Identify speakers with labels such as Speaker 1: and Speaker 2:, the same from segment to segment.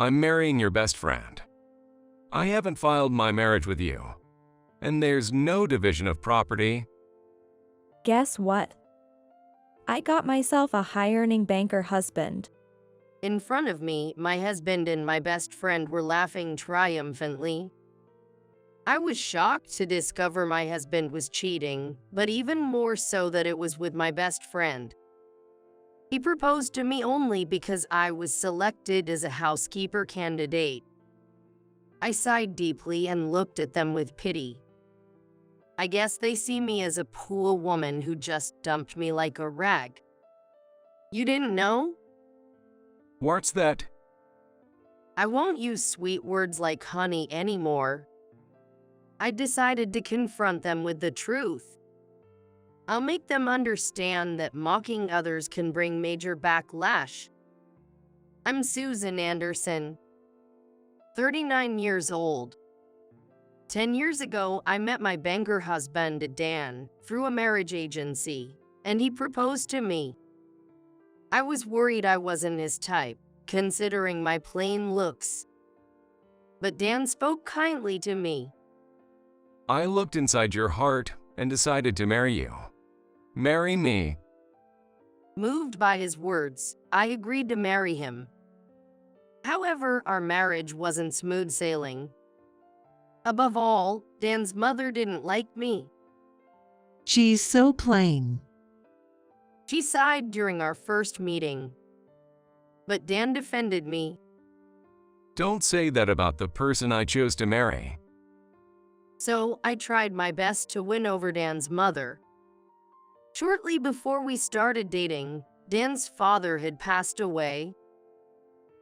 Speaker 1: I'm marrying your best friend. I haven't filed my marriage with you, and there's no division of property.
Speaker 2: Guess what? I got myself a high-earning banker husband.
Speaker 3: In front of me, my husband and my best friend were laughing triumphantly. I was shocked to discover my husband was cheating, but even more so that it was with my best friend. He proposed to me only because I was selected as a housekeeper candidate. I sighed deeply and looked at them with pity. I guess they see me as a poor woman who just dumped me like a rag. You didn't know?
Speaker 1: What's that?
Speaker 3: I won't use sweet words like honey anymore. I decided to confront them with the truth. I'll make them understand that mocking others can bring major backlash. I'm Susan Anderson, 39 years old. 10 years ago, I met my banker husband, Dan, through a marriage agency, and he proposed to me. I was worried I wasn't his type, considering my plain looks. But Dan spoke kindly to me.
Speaker 1: I looked inside your heart and decided to marry you. Marry me.
Speaker 3: Moved by his words, I agreed to marry him. However, our marriage wasn't smooth sailing. Above all, Dan's mother didn't like me.
Speaker 4: She's so plain.
Speaker 3: She sighed during our first meeting. But Dan defended me.
Speaker 1: Don't say that about the person I chose to marry.
Speaker 3: So I tried my best to win over Dan's mother. Shortly before we started dating, Dan's father had passed away.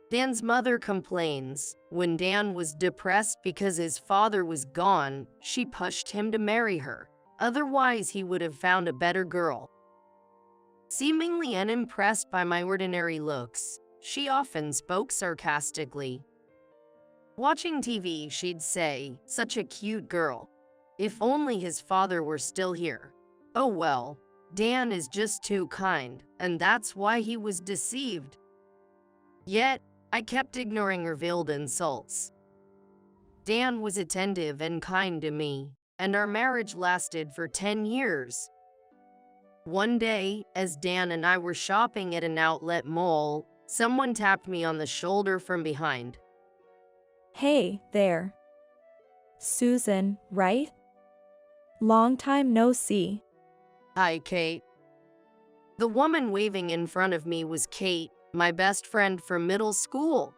Speaker 3: Dan's mother complains, when Dan was depressed because his father was gone, she pushed him to marry her. Otherwise, he would have found a better girl. Seemingly unimpressed by my ordinary looks, she often spoke sarcastically. Watching TV, she'd say, "Such a cute girl. If only his father were still here. Oh well, Dan is just too kind, and that's why he was deceived." Yet, I kept ignoring her veiled insults. Dan was attentive and kind to me, and our marriage lasted for 10 years. One day, as Dan and I were shopping at an outlet mall, someone tapped me on the shoulder from behind.
Speaker 2: Hey, there. Susan, right? Long time no see.
Speaker 3: Hi, Kate. The woman waving in front of me was Kate, my best friend from middle school.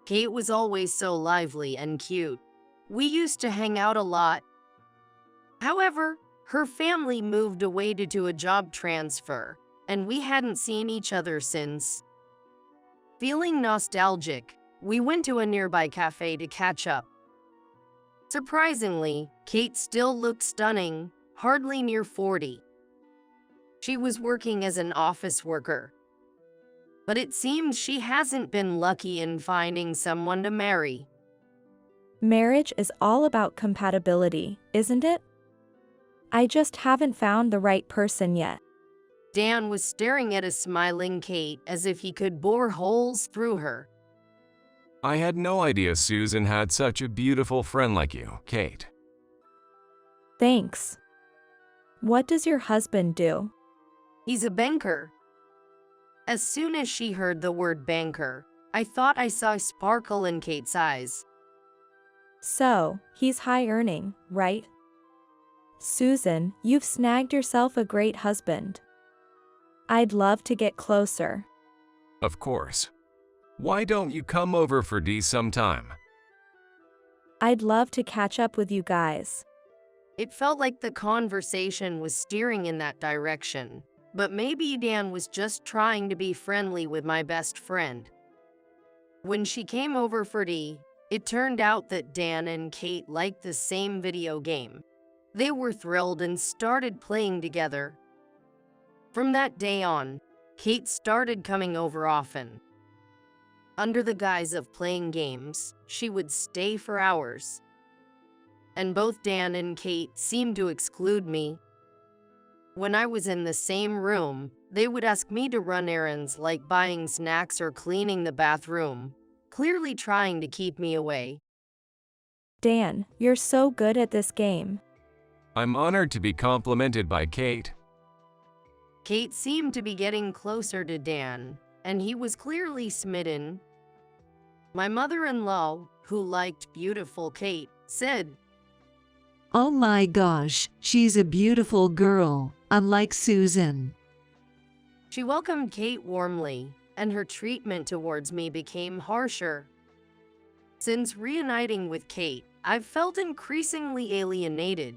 Speaker 3: Kate was always so lively and cute. We used to hang out a lot. However, her family moved away due to a job transfer, and we hadn't seen each other since. Feeling nostalgic, we went to a nearby cafe to catch up. Surprisingly, Kate still looked stunning, hardly near 40. She was working as an office worker. But it seems she hasn't been lucky in finding someone to marry.
Speaker 2: Marriage is all about compatibility, isn't it? I just haven't found the right person yet.
Speaker 3: Dan was staring at a smiling Kate as if he could bore holes through her.
Speaker 1: I had no idea Susan had such a beautiful friend like you, Kate.
Speaker 2: Thanks. What does your husband do?
Speaker 3: He's a banker. As soon as she heard the word banker, I thought I saw a sparkle in Kate's eyes.
Speaker 2: So, he's high earning, right? Susan, you've snagged yourself a great husband. I'd love to get closer.
Speaker 1: Of course. Why don't you come over for tea sometime?
Speaker 2: I'd love to catch up with you guys.
Speaker 3: It felt like the conversation was steering in that direction, but maybe Dan was just trying to be friendly with my best friend. When she came over for tea, it turned out that Dan and Kate liked the same video game. They were thrilled and started playing together. From that day on, Kate started coming over often. Under the guise of playing games, she would stay for hours. And both Dan and Kate seemed to exclude me. When I was in the same room, they would ask me to run errands like buying snacks or cleaning the bathroom. clearly trying to keep me away.
Speaker 2: Dan, you're so good at this game.
Speaker 1: I'm honored to be complimented by Kate.
Speaker 3: Kate seemed to be getting closer to Dan, and he was clearly smitten. My mother-in-law, who liked beautiful Kate, said,
Speaker 4: Oh my gosh, she's a beautiful girl, unlike Susan.
Speaker 3: she welcomed Kate warmly, and her treatment towards me became harsher. Since reuniting with Kate, I've felt increasingly alienated.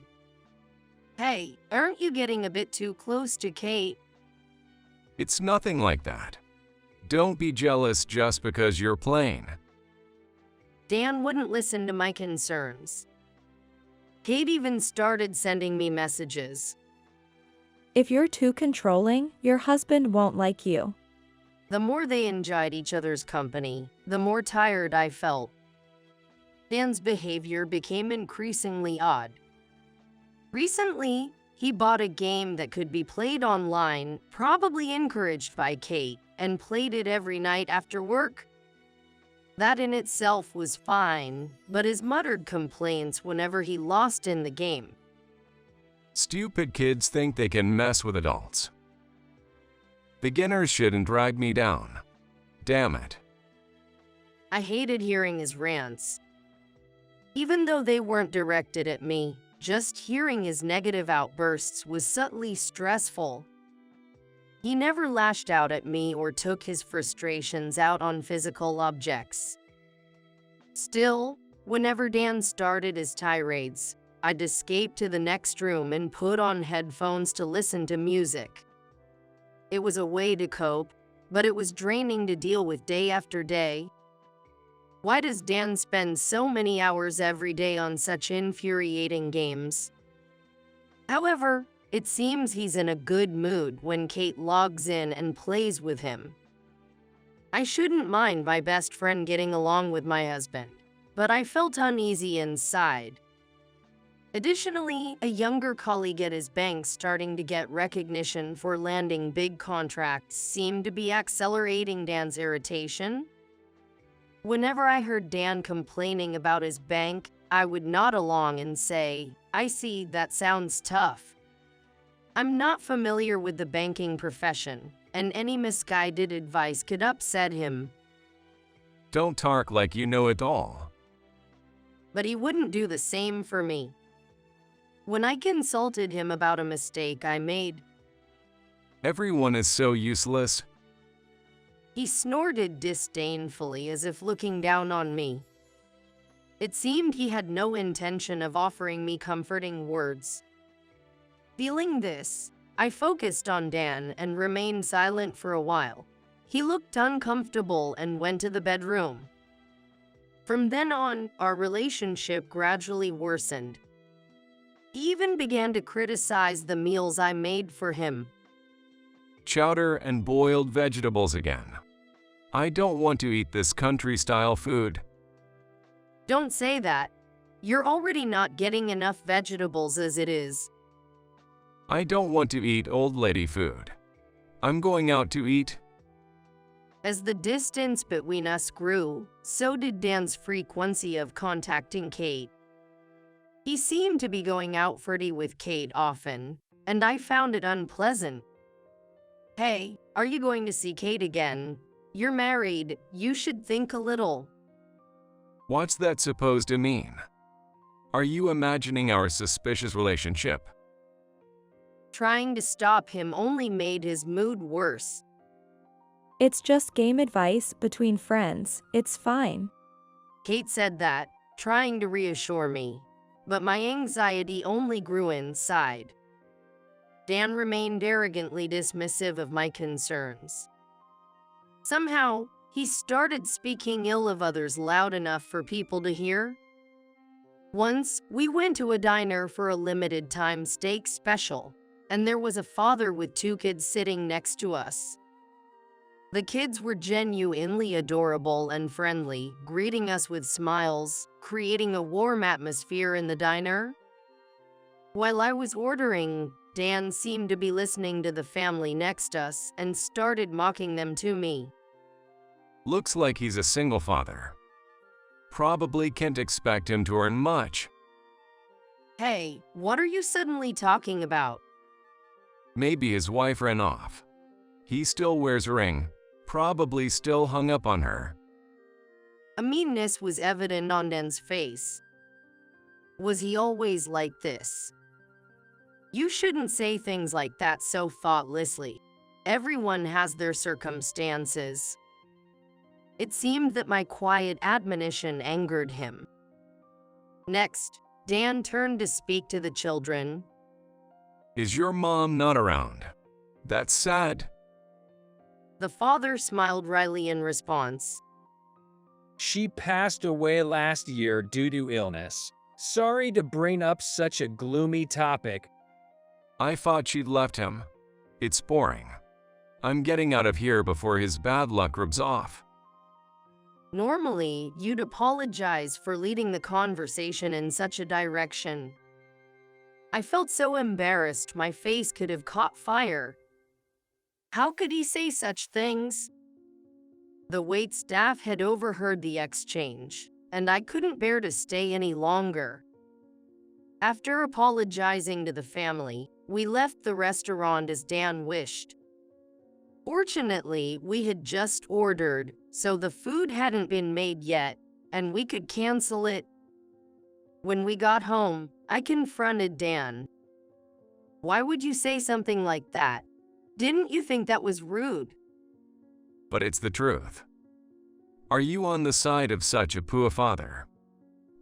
Speaker 3: Hey, aren't you getting a bit too close to Kate?
Speaker 1: It's nothing like that. Don't be jealous just because you're plain.
Speaker 3: Dan wouldn't listen to my concerns. Kate even started sending me messages.
Speaker 2: If you're too controlling, your husband won't like you.
Speaker 3: The more they enjoyed each other's company, the more tired I felt. Dan's behavior became increasingly odd. Recently, he bought a game that could be played online, probably encouraged by Kate, and played it every night after work. That in itself was fine, but his muttered complaints whenever he lost in the game.
Speaker 1: Stupid kids think they can mess with adults. Beginners shouldn't drag me down. Damn it.
Speaker 3: I hated hearing his rants. Even though they weren't directed at me, just hearing his negative outbursts was subtly stressful. He never lashed out at me or took his frustrations out on physical objects. Still, whenever Dan started his tirades, I'd escape to the next room and put on headphones to listen to music. It was a way to cope, but it was draining to deal with day after day. Why does Dan spend so many hours every day on such infuriating games? However, it seems he's in a good mood when Kate logs in and plays with him. I shouldn't mind my best friend getting along with my husband, but I felt uneasy inside. Additionally, a younger colleague at his bank starting to get recognition for landing big contracts seemed to be accelerating Dan's irritation. Whenever I heard Dan complaining about his bank, I would nod along and say, I see, that sounds tough. I'm not familiar with the banking profession, and any misguided advice could upset him.
Speaker 1: Don't talk like you know it all.
Speaker 3: But he wouldn't do the same for me. When I consulted him about a mistake I made,
Speaker 1: Everyone is so useless.
Speaker 3: he snorted disdainfully as if looking down on me. It seemed he had no intention of offering me comforting words. Feeling this, I focused on Dan and remained silent for a while. He looked uncomfortable and went to the bedroom. From then on, our relationship gradually worsened. He even began to criticize the meals I made for him.
Speaker 1: Chowder and boiled vegetables again. I don't want to eat this country-style food.
Speaker 3: Don't say that. You're already not getting enough vegetables as it is.
Speaker 1: I don't want to eat old lady food. I'm going out to eat.
Speaker 3: As the distance between us grew, so did Dan's frequency of contacting Kate. He seemed to be going out fruity with Kate often, and I found it unpleasant. Hey, are you going to see Kate again? You're married, you should think a little.
Speaker 1: What's that supposed to mean? Are you imagining our suspicious relationship?
Speaker 3: Trying to stop him only made his mood worse.
Speaker 2: It's just game advice between friends, it's fine.
Speaker 3: Kate said that, trying to reassure me, but my anxiety only grew inside. Dan remained arrogantly dismissive of my concerns. Somehow, he started speaking ill of others loud enough for people to hear. Once, we went to a diner for a limited-time steak special, and there was a father with 2 kids sitting next to us. The kids were genuinely adorable and friendly, greeting us with smiles, creating a warm atmosphere in the diner. While I was ordering, Dan seemed to be listening to the family next us and started mocking them to me.
Speaker 1: Looks like he's a single father. Probably can't expect him to earn much.
Speaker 3: Hey, what are you suddenly talking about?
Speaker 1: Maybe his wife ran off. He still wears a ring, probably still hung up on her.
Speaker 3: A meanness was evident on Dan's face. Was he always like this? You shouldn't say things like that so thoughtlessly. Everyone has their circumstances. It seemed that my quiet admonition angered him. Next, Dan turned to speak to the children.
Speaker 1: Is your mom not around? That's sad.
Speaker 3: The father smiled wryly in response.
Speaker 5: She passed away last year due to illness. Sorry to bring up such a gloomy topic.
Speaker 1: I thought she'd left him. It's boring. I'm getting out of here before his bad luck rubs off.
Speaker 3: Normally, you'd apologize for leading the conversation in such a direction. I felt so embarrassed my face could have caught fire. How could he say such things? The wait staff had overheard the exchange, and I couldn't bear to stay any longer. After apologizing to the family, we left the restaurant as Dan wished. Fortunately, we had just ordered, so the food hadn't been made yet, and we could cancel it. When we got home, I confronted Dan. Why would you say something like that? Didn't you think that was rude?
Speaker 1: But it's the truth. Are you on the side of such a poor father?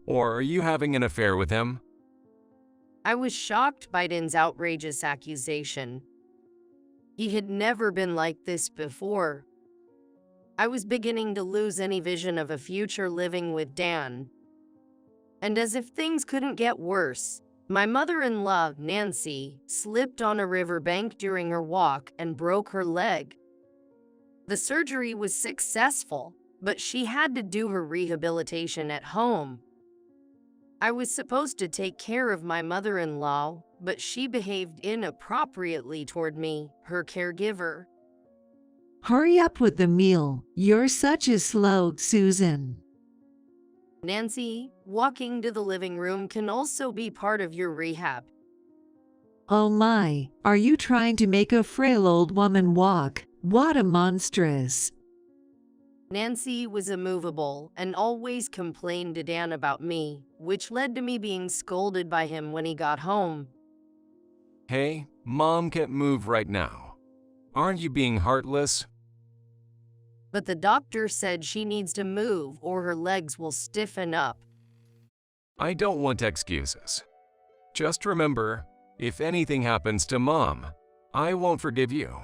Speaker 1: Or are you having an affair with him?
Speaker 3: I was shocked by Dan's outrageous accusation. He had never been like this before. I was beginning to lose any vision of a future living with Dan. And as if things couldn't get worse, my mother-in-law, Nancy, slipped on a riverbank during her walk and broke her leg. The surgery was successful, but she had to do her rehabilitation at home. I was supposed to take care of my mother-in-law, but she behaved inappropriately toward me, her caregiver.
Speaker 4: Hurry up with the meal. You're such a slow, Susan.
Speaker 3: Nancy, walking to the living room can also be part of your rehab.
Speaker 4: Oh my, are you trying to make a frail old woman walk? What a monstrous.
Speaker 3: Nancy was immovable and always complained to Dan about me, which led to me being scolded by him when he got home.
Speaker 1: Hey, Mom can't move right now. Aren't you being heartless?
Speaker 3: But the doctor said she needs to move or her legs will stiffen up.
Speaker 1: I don't want excuses. Just remember, if anything happens to Mom, I won't forgive you.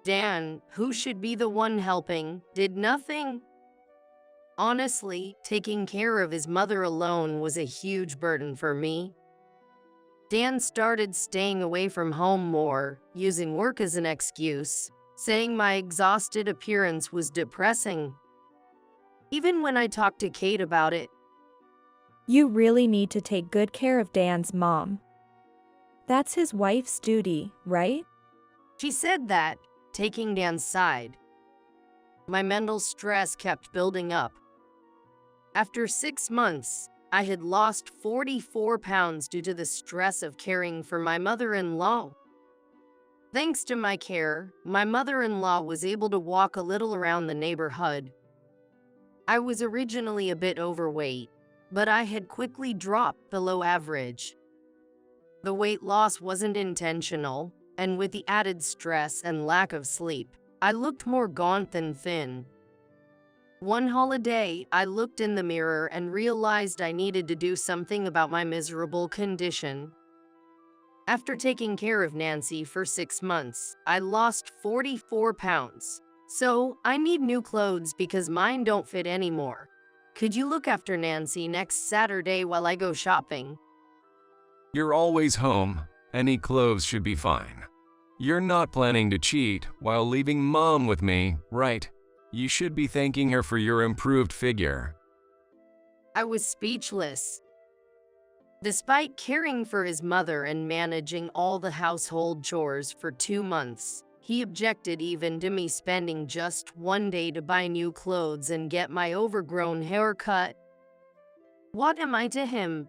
Speaker 3: Dan, who should be the one helping, did nothing. Honestly, taking care of his mother alone was a huge burden for me. Dan started staying away from home more, using work as an excuse, saying my exhausted appearance was depressing. Even when I talked to Kate about it,
Speaker 2: You really need to take good care of Dan's mom. That's his wife's duty, right?
Speaker 3: she said that, taking Dan's side. My mental stress kept building up. After 6 months, I had lost 44 pounds due to the stress of caring for my mother-in-law. Thanks to my care, my mother-in-law was able to walk a little around the neighborhood. I was originally a bit overweight, but I had quickly dropped below average. The weight loss wasn't intentional, and with the added stress and lack of sleep, I looked more gaunt than thin. One holiday, I looked in the mirror and realized I needed to do something about my miserable condition. After taking care of Nancy for 6 months, I lost 44 pounds. So, I need new clothes because mine don't fit anymore. Could you look after Nancy next Saturday while I go shopping?
Speaker 1: You're always home. Any clothes should be fine. You're not planning to cheat while leaving Mom with me, right? You should be thanking her for your improved figure.
Speaker 3: I was speechless. Despite caring for his mother and managing all the household chores for 2 months, He objected even to me spending just one day to buy new clothes and get my overgrown hair cut. What am I to him?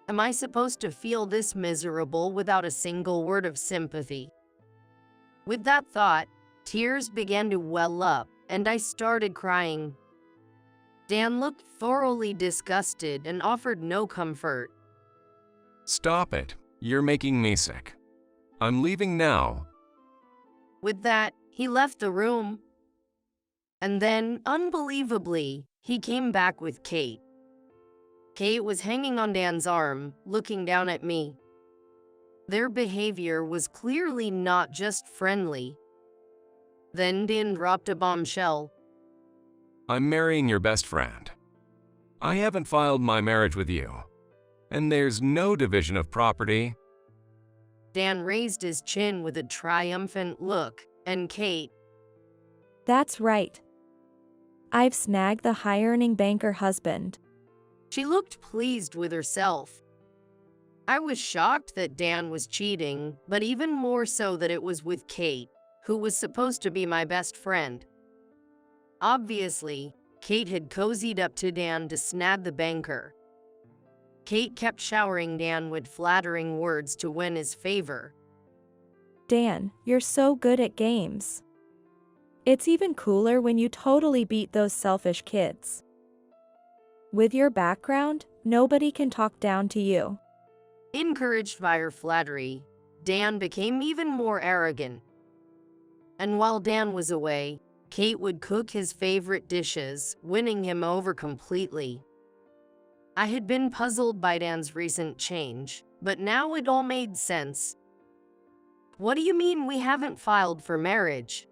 Speaker 3: Am I supposed to feel this miserable without a single word of sympathy? With that thought, tears began to well up, and I started crying. Dan looked thoroughly disgusted and offered no comfort.
Speaker 1: Stop it. You're making me sick. I'm leaving now.
Speaker 3: With that, he left the room. And then, unbelievably, he came back with Kate. Kate was hanging on Dan's arm, looking down at me. Their behavior was clearly not just friendly. Then Dan dropped a bombshell.
Speaker 1: I'm marrying your best friend. I haven't filed my marriage with you. And there's no division of property.
Speaker 3: Dan raised his chin with a triumphant look, and Kate,
Speaker 2: That's right. I've snagged the high-earning banker husband.
Speaker 3: she looked pleased with herself. I was shocked that Dan was cheating, but even more so that it was with Kate, who was supposed to be my best friend. Obviously, Kate had cozied up to Dan to snag the banker. Kate kept showering Dan with flattering words to win his favor.
Speaker 2: Dan, you're so good at games. It's even cooler when you totally beat those selfish kids. With your background, nobody can talk down to you.
Speaker 3: Encouraged by her flattery, Dan became even more arrogant. And while Dan was away, Kate would cook his favorite dishes, winning him over completely. I had been puzzled by Dan's recent change, but now it all made sense. What do you mean we haven't filed for marriage?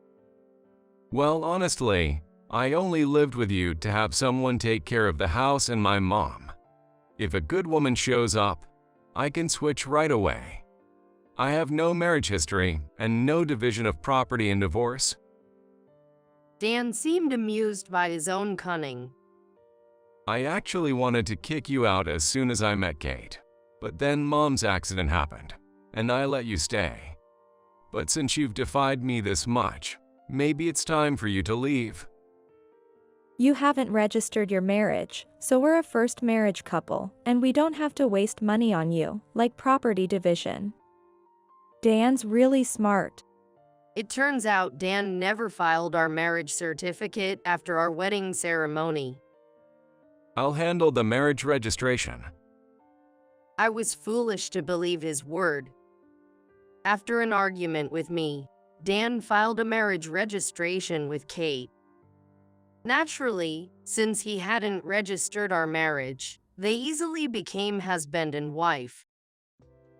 Speaker 1: Well, honestly, I only lived with you to have someone take care of the house and my mom. If a good woman shows up, I can switch right away. I have no marriage history and no division of property in divorce.
Speaker 3: Dan seemed amused by his own cunning.
Speaker 1: I actually wanted to kick you out as soon as I met Kate, but then Mom's accident happened, and I let you stay. But since you've defied me this much, maybe it's time for you to leave.
Speaker 2: You haven't registered your marriage, so we're a first marriage couple, and we don't have to waste money on you, like property division. Dan's really smart.
Speaker 3: It turns out Dan never filed our marriage certificate after our wedding ceremony.
Speaker 1: I'll handle the marriage registration.
Speaker 3: I was foolish to believe his word. After an argument with me, Dan filed a marriage registration with Kate. Naturally, since he hadn't registered our marriage, they easily became husband and wife.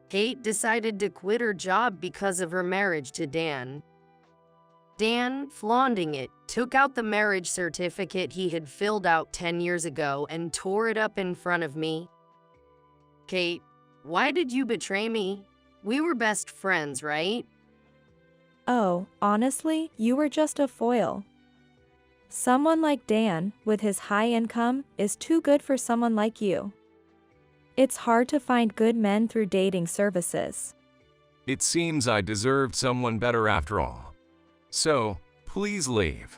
Speaker 3: Kate decided to quit her job because of her marriage to Dan. Dan, flaunting it, took out the marriage certificate he had filled out 10 years ago and tore it up in front of me. Kate, why did you betray me? We were best friends, right?
Speaker 2: Oh, honestly, you were just a foil. Someone like Dan, with his high income, is too good for someone like you. It's hard to find good men through dating services.
Speaker 1: It seems I deserved someone better after all. So, please leave.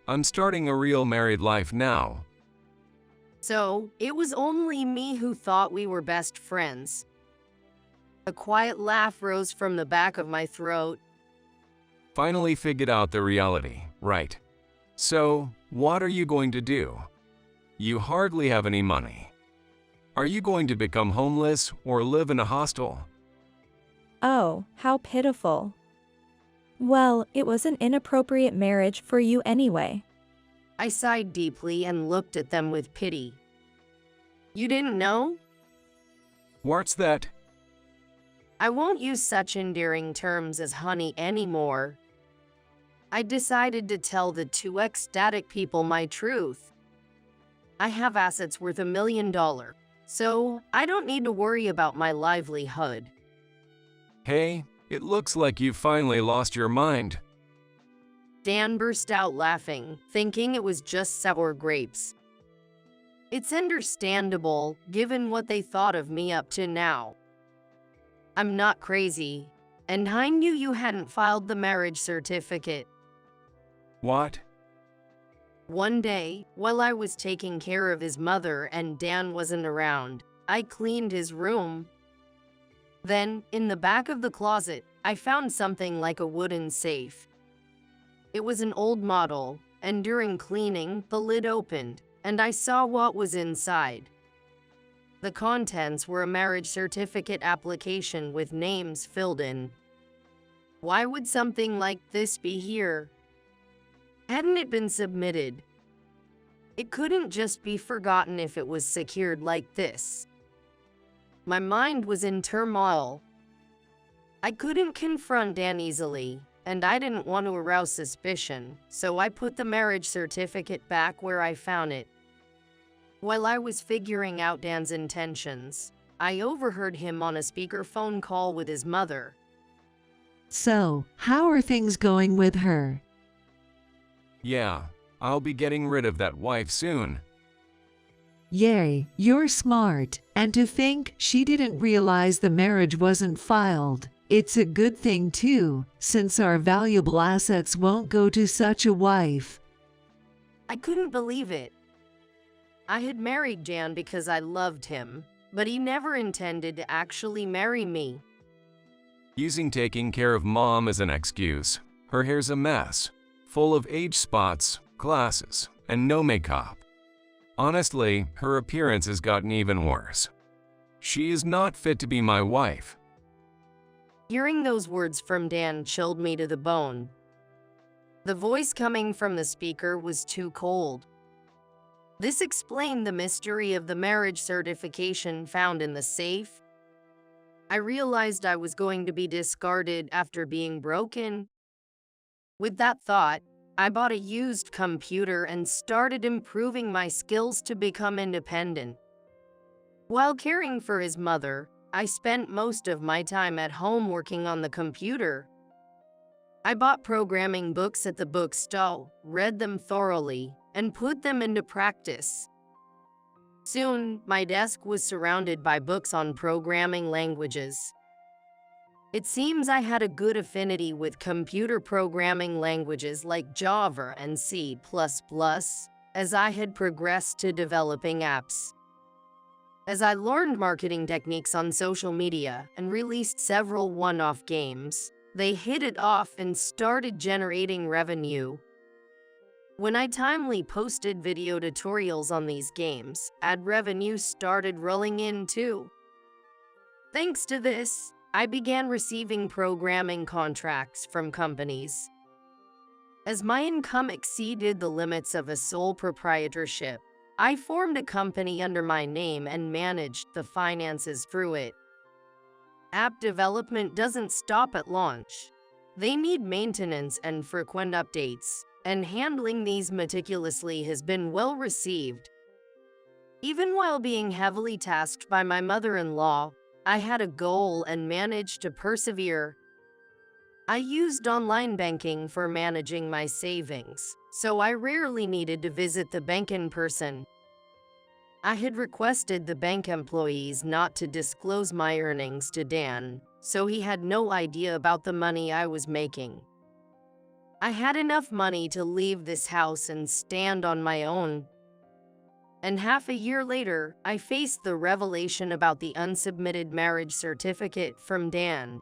Speaker 1: I'm starting a real married life now.
Speaker 3: So, it was only me who thought we were best friends. A quiet laugh rose from the back of my throat.
Speaker 1: Finally figured out the reality, right? So, what are you going to do? You hardly have any money. Are you going to become homeless or live in a hostel?
Speaker 2: Oh, how pitiful. Well, it was an inappropriate marriage for you anyway.
Speaker 3: I sighed deeply and looked at them with pity. You didn't know?
Speaker 1: What's that?
Speaker 3: I won't use such endearing terms as honey anymore. I decided to tell the two ecstatic people my truth. I have assets worth $1 million, so I don't need to worry about my livelihood.
Speaker 1: Hey, it looks like you finally lost your mind.
Speaker 3: Dan burst out laughing, thinking it was just sour grapes. It's understandable, given what they thought of me up to now. I'm not crazy. And I knew you hadn't filed the marriage certificate.
Speaker 1: What?
Speaker 3: One day, while I was taking care of his mother and Dan wasn't around, I cleaned his room. Then, in the back of the closet, I found something like a wooden safe. It was an old model, and during cleaning, the lid opened, and I saw what was inside. The contents were a marriage certificate application with names filled in. Why would something like this be here? Hadn't it been submitted? It couldn't just be forgotten if it was secured like this. My mind was in turmoil. I couldn't confront Dan easily, and I didn't want to arouse suspicion, so I put the marriage certificate back where I found it. While I was figuring out Dan's intentions, I overheard him on a speakerphone call with his mother.
Speaker 4: So, how are things going with her?
Speaker 1: Yeah, I'll be getting rid of that wife soon.
Speaker 4: Yay, you're smart. And to think she didn't realize the marriage wasn't filed. It's a good thing too, since our valuable assets won't go to such a wife.
Speaker 3: I couldn't believe it. I had married Dan because I loved him, but he never intended to actually marry me.
Speaker 1: Using taking care of mom as an excuse. Her hair's a mess, full of age spots, glasses, and no makeup. Honestly, her appearance has gotten even worse. She is not fit to be my wife.
Speaker 3: Hearing those words from Dan chilled me to the bone. The voice coming from the speaker was too cold. This explained the mystery of the marriage certification found in the safe. I realized I was going to be discarded after being broken. With that thought, I bought a used computer and started improving my skills to become independent. While caring for his mother, I spent most of my time at home working on the computer. I bought programming books at the bookstore, read them thoroughly, and put them into practice. Soon, my desk was surrounded by books on programming languages. It seems I had a good affinity with computer programming languages like Java and C++, as I had progressed to developing apps. As I learned marketing techniques on social media and released several one-off games, they hit it off and started generating revenue. When I timely posted video tutorials on these games, ad revenue started rolling in too. Thanks to this, I began receiving programming contracts from companies. As my income exceeded the limits of a sole proprietorship, I formed a company under my name and managed the finances through it. App development doesn't stop at launch. They need maintenance and frequent updates, and handling these meticulously has been well received. Even while being heavily tasked by my mother-in-law, I had a goal and managed to persevere. I used online banking for managing my savings, so I rarely needed to visit the bank in person. I had requested the bank employees not to disclose my earnings to Dan, so he had no idea about the money I was making. I had enough money to leave this house and stand on my own. And half a year later, I faced the revelation about the unsubmitted marriage certificate from Dan.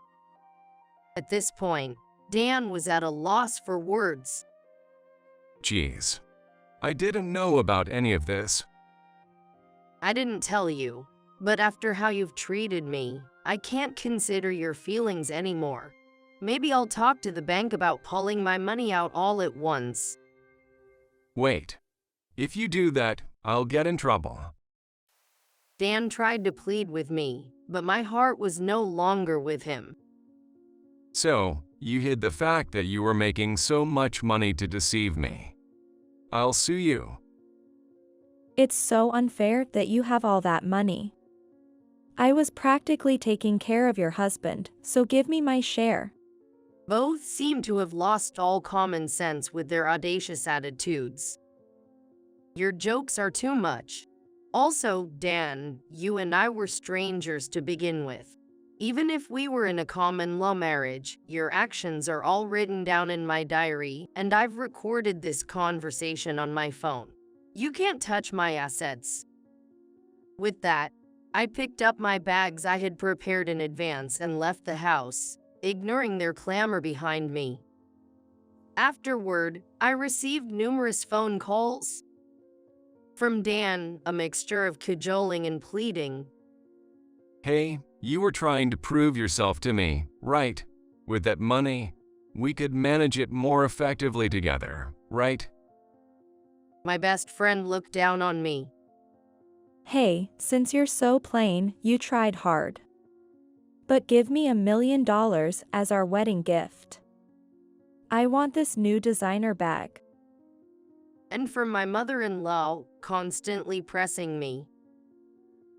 Speaker 3: At this point, Dan was at a loss for words.
Speaker 1: Jeez. I didn't know about any of this.
Speaker 3: I didn't tell you, but after how you've treated me, I can't consider your feelings anymore. Maybe I'll talk to the bank about pulling my money out all at once.
Speaker 1: Wait. If you do that, I'll get in trouble.
Speaker 3: Dan tried to plead with me, but my heart was no longer with him.
Speaker 1: So, you hid the fact that you were making so much money to deceive me. I'll sue you.
Speaker 2: It's so unfair that you have all that money. I was practically taking care of your husband, so give me my share.
Speaker 3: Both seem to have lost all common sense with their audacious attitudes. Your jokes are too much. Also, Dan, you and I were strangers to begin with. Even if we were in a common law marriage, your actions are all written down in my diary, and I've recorded this conversation on my phone. You can't touch my assets. With that, I picked up my bags I had prepared in advance and left the house, ignoring their clamor behind me. Afterward, I received numerous phone calls from Dan, a mixture of cajoling and pleading.
Speaker 1: Hey, you were trying to prove yourself to me, right? With that money, we could manage it more effectively together, right?
Speaker 3: My best friend looked down on me.
Speaker 2: Hey, since you're so plain, you tried hard. But give me $1 million as our wedding gift. I want this new designer bag.
Speaker 3: And from my mother-in-law, constantly pressing me.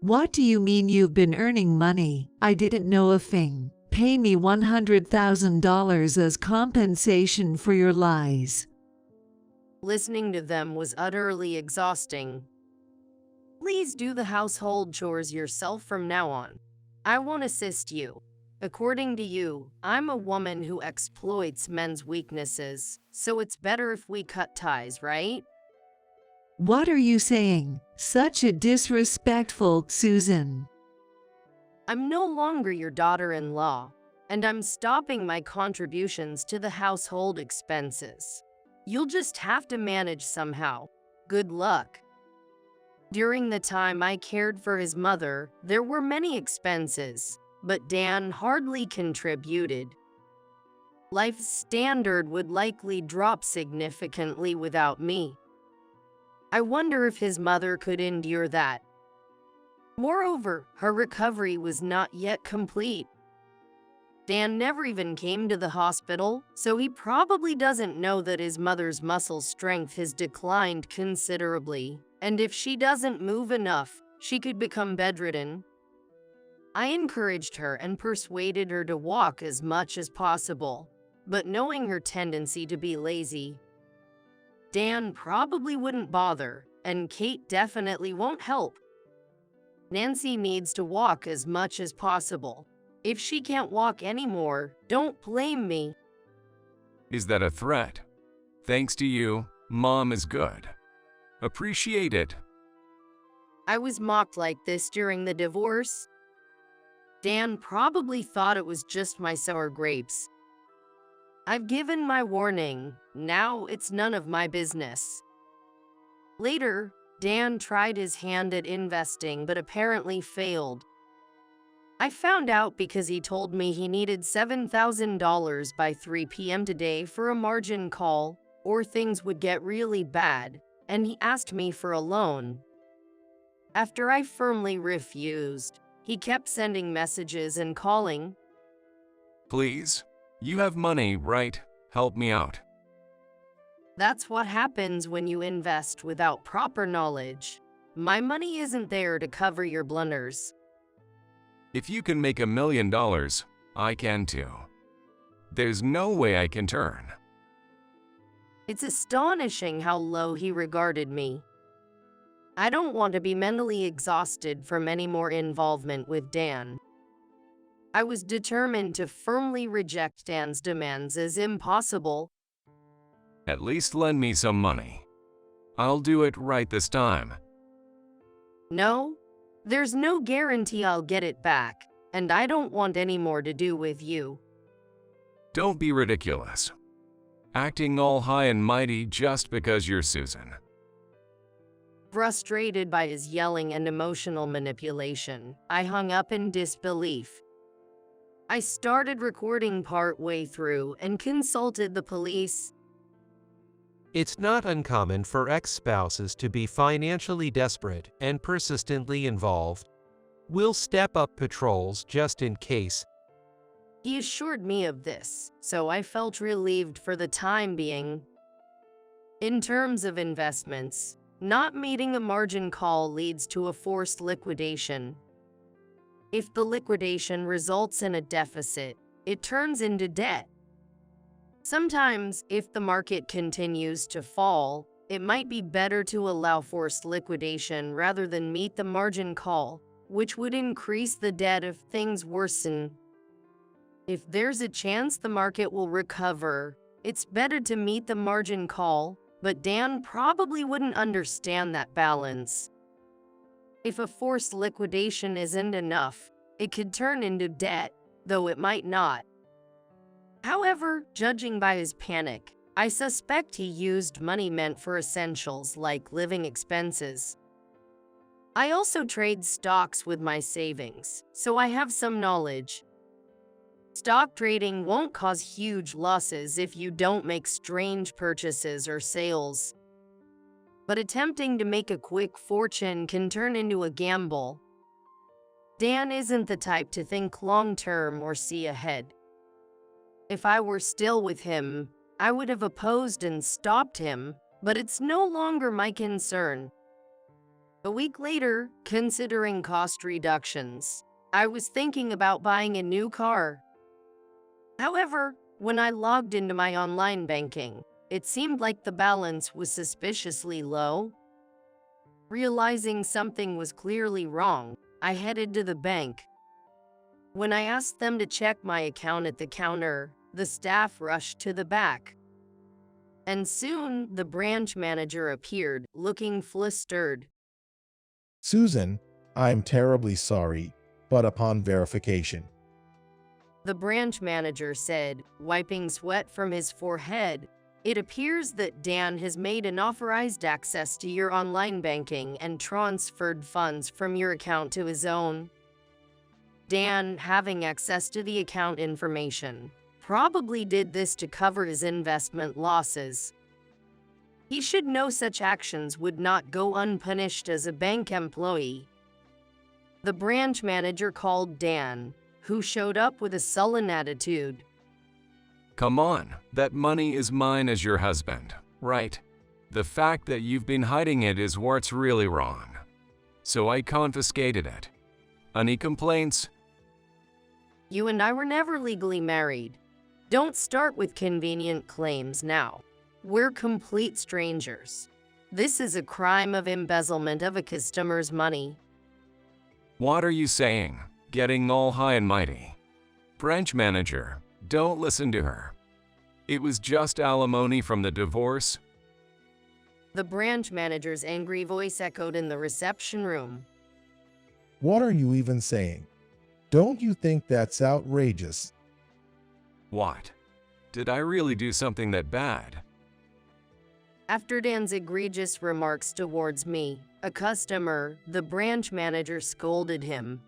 Speaker 4: What do you mean you've been earning money? I didn't know a thing. Pay me $100,000 as compensation for your lies.
Speaker 3: Listening to them was utterly exhausting. Please do the household chores yourself from now on. I won't assist you. According to you, I'm a woman who exploits men's weaknesses, so it's better if we cut ties, right?
Speaker 4: What are you saying? Such a disrespectful, Susan.
Speaker 3: I'm no longer your daughter-in-law, and I'm stopping my contributions to the household expenses. You'll just have to manage somehow. Good luck. During the time I cared for his mother, there were many expenses, but Dan hardly contributed. Life's standard would likely drop significantly without me. I wonder if his mother could endure that. Moreover, her recovery was not yet complete. Dan never even came to the hospital, so he probably doesn't know that his mother's muscle strength has declined considerably, and if she doesn't move enough, she could become bedridden. I encouraged her and persuaded her to walk as much as possible, but knowing her tendency to be lazy, Dan probably wouldn't bother, and Kate definitely won't help. Nancy needs to walk as much as possible. If she can't walk anymore, don't blame me.
Speaker 1: Is that a threat? Thanks to you, Mom is good. Appreciate it.
Speaker 3: I was mocked like this during the divorce. Dan probably thought it was just my sour grapes. I've given my warning. Now it's none of my business. Later, Dan tried his hand at investing but apparently failed. I found out because he told me he needed $7,000 by 3 p.m. today for a margin call, or things would get really bad, and he asked me for a loan. After I firmly refused, he kept sending messages and calling.
Speaker 1: Please, you have money, right? Help me out.
Speaker 3: That's what happens when you invest without proper knowledge. My money isn't there to cover your blunders.
Speaker 1: If you can make $1 million, I can too. There's no way I can turn.
Speaker 3: It's astonishing how low he regarded me. I don't want to be mentally exhausted from any more involvement with Dan. I was determined to firmly reject Dan's demands as impossible.
Speaker 1: At least lend me some money. I'll do it right this time.
Speaker 3: No, there's no guarantee I'll get it back, and I don't want any more to do with you.
Speaker 1: Don't be ridiculous. Acting all high and mighty just because you're Susan.
Speaker 3: Frustrated by his yelling and emotional manipulation, I hung up in disbelief. I started recording partway through and consulted the police.
Speaker 6: It's not uncommon for ex-spouses to be financially desperate and persistently involved. We'll step up patrols just in case.
Speaker 3: He assured me of this, so I felt relieved for the time being. In terms of investments, not meeting a margin call leads to a forced liquidation. If the liquidation results in a deficit, it turns into debt. Sometimes, if the market continues to fall, it might be better to allow forced liquidation rather than meet the margin call, which would increase the debt if things worsen. If there's a chance the market will recover, it's better to meet the margin call, but Dan probably wouldn't understand that balance. If a forced liquidation isn't enough, it could turn into debt, though it might not. However, judging by his panic, I suspect he used money meant for essentials like living expenses. I also trade stocks with my savings, so I have some knowledge. Stock trading won't cause huge losses if you don't make strange purchases or sales. But attempting to make a quick fortune can turn into a gamble. Dan isn't the type to think long-term or see ahead. If I were still with him, I would have opposed and stopped him, but it's no longer my concern. A week later, considering cost reductions, I was thinking about buying a new car. However, when I logged into my online banking, it seemed like the balance was suspiciously low. Realizing something was clearly wrong, I headed to the bank. When I asked them to check my account at the counter, the staff rushed to the back. And soon, the branch manager appeared, looking flustered.
Speaker 7: Susan, I'm terribly sorry, but upon verification,
Speaker 3: The branch manager said, wiping sweat from his forehead, it appears that Dan has made unauthorized access to your online banking and transferred funds from your account to his own. Dan, having access to the account information, probably did this to cover his investment losses. He should know such actions would not go unpunished as a bank employee. The branch manager called Dan, who showed up with a sullen attitude.
Speaker 1: Come on, that money is mine as your husband, right? The fact that you've been hiding it is what's really wrong. So I confiscated it. Any complaints?
Speaker 3: You and I were never legally married. Don't start with convenient claims now. We're complete strangers. This is a crime of embezzlement of a customer's money.
Speaker 1: What are you saying? Getting all high and mighty. Branch manager, don't listen to her. It was just alimony from the divorce.
Speaker 3: The branch manager's angry voice echoed in the reception room.
Speaker 7: what are you even saying? Don't you think that's outrageous?
Speaker 1: What? Did I really do something that bad?
Speaker 3: After Dan's egregious remarks towards me, a customer, the branch manager scolded him.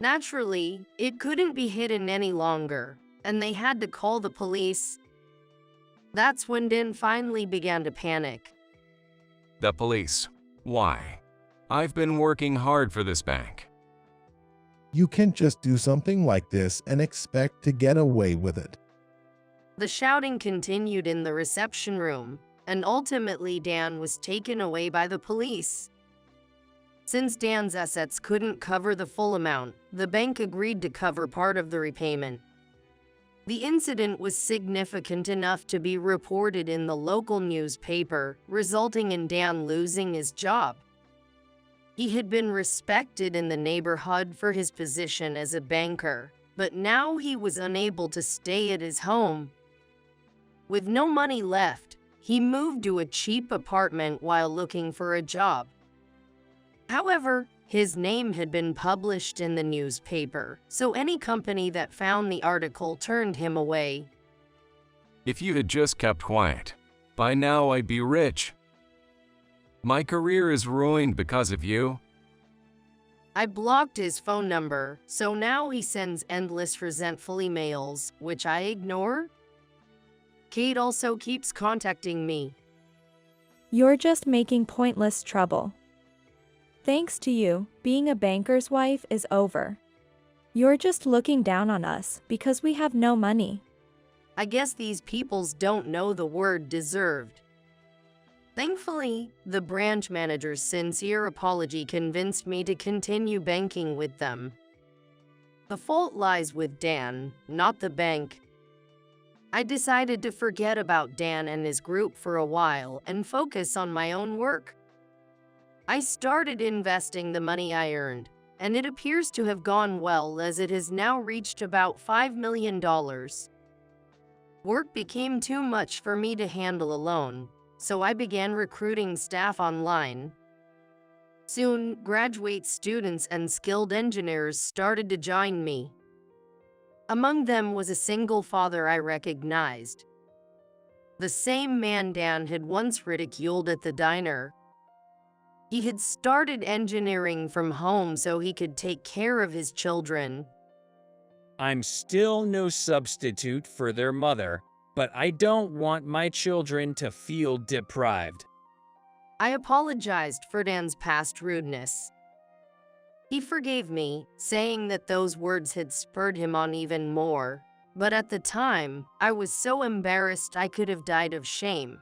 Speaker 3: Naturally, it couldn't be hidden any longer, and they had to call the police. That's when Dan finally began to panic.
Speaker 1: The police. Why? I've been working hard for this bank.
Speaker 7: You can't just do something like this and expect to get away with it.
Speaker 3: The shouting continued in the reception room, and ultimately Dan was taken away by the police. Since Dan's assets couldn't cover the full amount, the bank agreed to cover part of the repayment. The incident was significant enough to be reported in the local newspaper, resulting in Dan losing his job. He had been respected in the neighborhood for his position as a banker, but now he was unable to stay at his home. With no money left, he moved to a cheap apartment while looking for a job. However, his name had been published in the newspaper, so any company that found the article turned him away.
Speaker 1: If you had just kept quiet, by now I'd be rich. My career is ruined because of you.
Speaker 3: I blocked his phone number, so now he sends endless resentful emails, which I ignore. Kate also keeps contacting me.
Speaker 2: You're just making pointless trouble. Thanks to you, being a banker's wife is over. You're just looking down on us because we have no money.
Speaker 3: I guess these peoples don't know the word deserved. Thankfully, the branch manager's sincere apology convinced me to continue banking with them. The fault lies with Dan, not the bank. I decided to forget about Dan and his group for a while and focus on my own work. I started investing the money I earned, and it appears to have gone well as it has now reached about $5 million. Work became too much for me to handle alone, so I began recruiting staff online. Soon, graduate students and skilled engineers started to join me. Among them was a single father I recognized. The same man Dan had once ridiculed at the diner. He had started engineering from home so he could take care of his children.
Speaker 5: I'm still no substitute for their mother, but I don't want my children to feel deprived.
Speaker 3: I apologized for Dan's past rudeness. He forgave me, saying that those words had spurred him on even more, but at the time, I was so embarrassed I could have died of shame.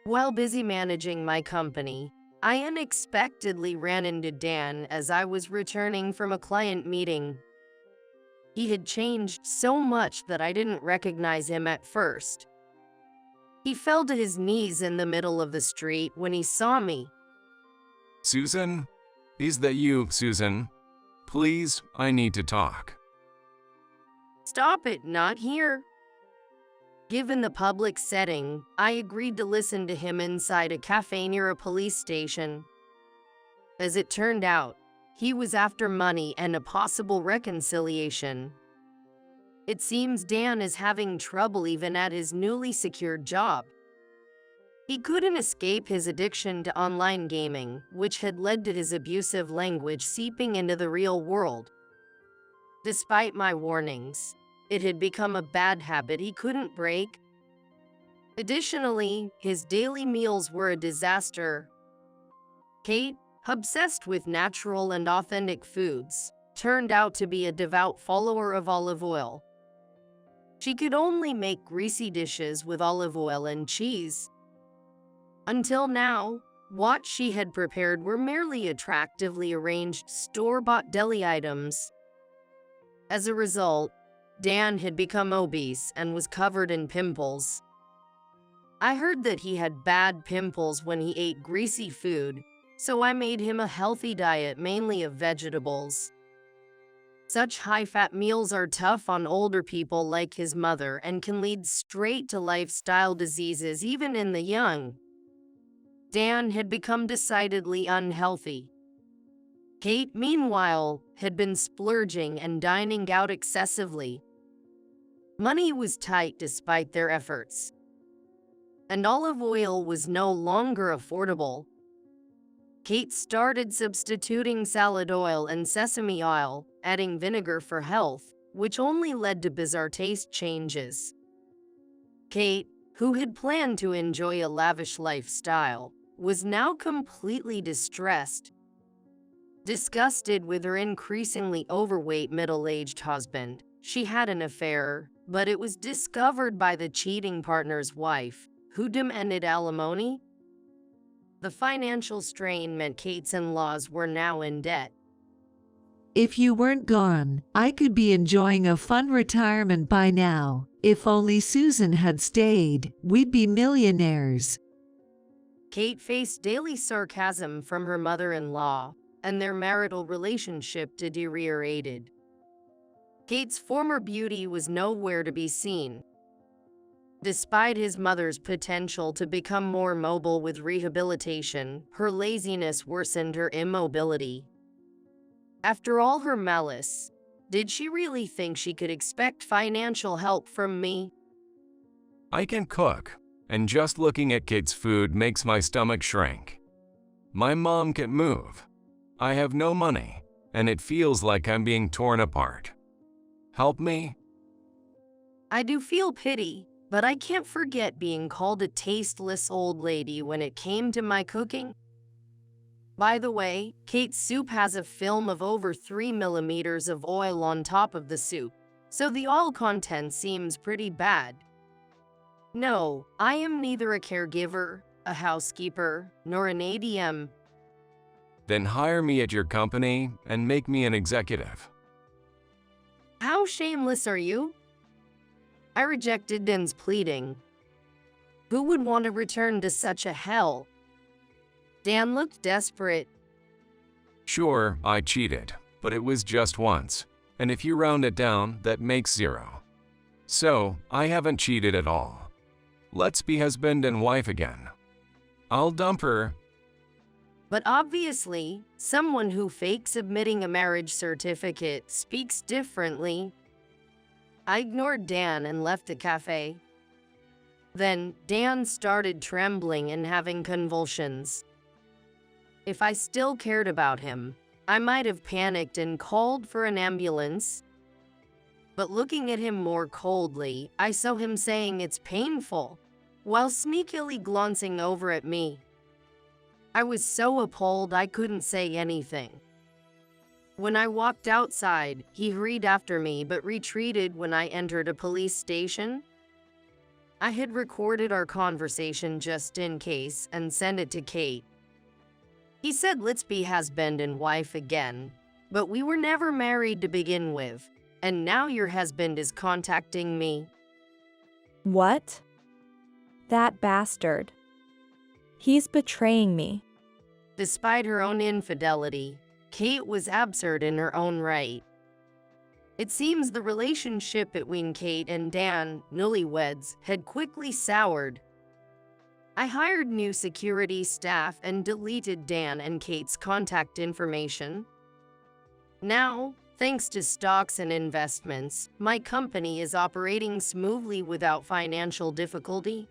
Speaker 3: While busy managing my company, I unexpectedly ran into Dan as I was returning from a client meeting. He had changed so much that I didn't recognize him at first. He fell to his knees in the middle of the street when he saw me.
Speaker 1: Susan? Is that you, Susan? Please, I need to talk.
Speaker 3: Stop it, not here. Given the public setting, I agreed to listen to him inside a cafe near a police station. As it turned out, he was after money and a possible reconciliation. It seems Dan is having trouble even at his newly secured job. He couldn't escape his addiction to online gaming, which had led to his abusive language seeping into the real world. Despite my warnings, it had become a bad habit he couldn't break. Additionally, his daily meals were a disaster. Kate, obsessed with natural and authentic foods, turned out to be a devout follower of olive oil. She could only make greasy dishes with olive oil and cheese. Until now, what she had prepared were merely attractively arranged store-bought deli items. As a result, Dan had become obese and was covered in pimples. I heard that he had bad pimples when he ate greasy food, so I made him a healthy diet mainly of vegetables. Such high-fat meals are tough on older people like his mother and can lead straight to lifestyle diseases even in the young. Dan had become decidedly unhealthy. Kate, meanwhile, had been splurging and dining out excessively. Money was tight despite their efforts, and olive oil was no longer affordable. Kate started substituting salad oil and sesame oil, adding vinegar for health, which only led to bizarre taste changes. Kate, who had planned to enjoy a lavish lifestyle, was now completely distressed. Disgusted with her increasingly overweight middle-aged husband, she had an affair, but it was discovered by the cheating partner's wife, who demanded alimony. The financial strain meant Kate's in-laws were now in debt.
Speaker 4: If you weren't gone, I could be enjoying a fun retirement by now. If only Susan had stayed, we'd be millionaires.
Speaker 3: Kate faced daily sarcasm from her mother-in-law, and their marital relationship deteriorated. Kate's former beauty was nowhere to be seen. Despite his mother's potential to become more mobile with rehabilitation, her laziness worsened her immobility. After all her malice, did she really think she could expect financial help from me?
Speaker 1: I can cook, and just looking at kids' food makes my stomach shrink. My mom can't move. I have no money, and it feels like I'm being torn apart. Help me?
Speaker 3: I do feel pity, but I can't forget being called a tasteless old lady when it came to my cooking. By the way, Kate's soup has a film of over 3 millimeters of oil on top of the soup, so the oil content seems pretty bad. No, I am neither a caregiver, a housekeeper, nor an ADM.
Speaker 1: Then hire me at your company and make me an executive.
Speaker 3: How shameless are you? I rejected Dan's pleading. Who would want to return to such a hell? Dan looked desperate.
Speaker 1: Sure, I cheated, but it was just once. And if you round it down, that makes 0. So, I haven't cheated at all. Let's be husband and wife again. I'll dump her.
Speaker 3: But obviously, someone who fakes submitting a marriage certificate speaks differently. I ignored Dan and left the cafe. Then, Dan started trembling and having convulsions. If I still cared about him, I might have panicked and called for an ambulance. But looking at him more coldly, I saw him saying it's painful, while sneakily glancing over at me. I was so appalled I couldn't say anything. When I walked outside, he hurried after me but retreated when I entered a police station. I had recorded our conversation just in case and sent it to Kate. He said let's be husband and wife again, but we were never married to begin with, and now your husband is contacting me.
Speaker 2: What? That bastard. He's betraying me.
Speaker 3: Despite her own infidelity, Kate was absurd in her own right. It seems the relationship between Kate and Dan, newlyweds, had quickly soured. I hired new security staff and deleted Dan and Kate's contact information. Now, thanks to stocks and investments, my company is operating smoothly without financial difficulty.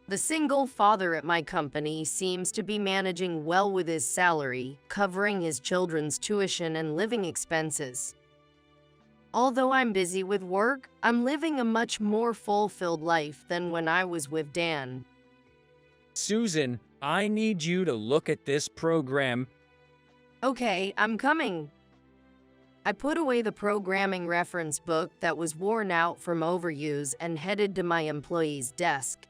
Speaker 3: The single father at my company seems to be managing well with his salary, covering his children's tuition and living expenses. Although I'm busy with work, I'm living a much more fulfilled life than when I was with Dan.
Speaker 5: Susan, I need you to look at this program.
Speaker 3: Okay, I'm coming. I put away the programming reference book that was worn out from overuse and headed to my employee's desk.